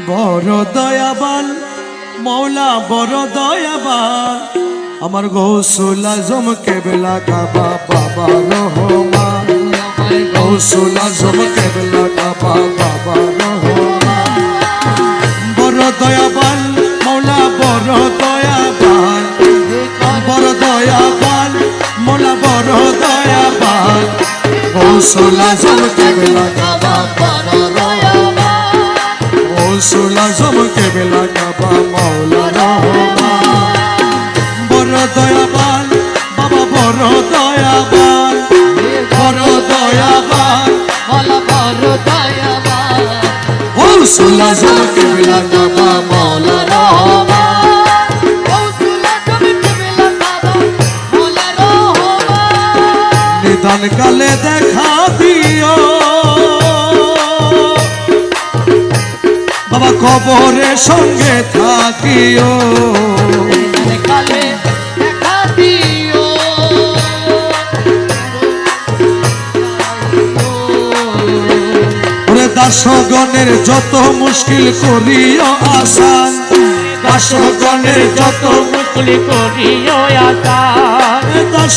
বড় দয়াবান মৌলা বড় দয়াবান আমার গৌসুল আজম কেবলা কাবা বাবা রহমান গৌসুল আজম কেবলা কাবা বাবা রহমান বড় দয়াবান মৌলা বড় দয়াবান বড় দয়াবান মৌলা বড় দয়াবান গৌসুল আজম কেবলা কাবা বাবা রহমান গৌসুল আজম কেবলা কাবা মৌলা রহমান বড় দয়াবান বাবা বড় দয়াবান বড় দয়াবান মৌলা বড় দয়াবান গৌসুল আজম কেবলা কাবা মৌলা রহমান গৌসুল আজম কেবলা কাবা মৌলা রহমান নিদান কালে দেখা দিও বাবা কবরের সঙ্গে থাকিও কালে দেখা দিও ওরে দাসগণের যত মুশকিল করিও আসান দাসগণের যত মুশকিল করিও আসান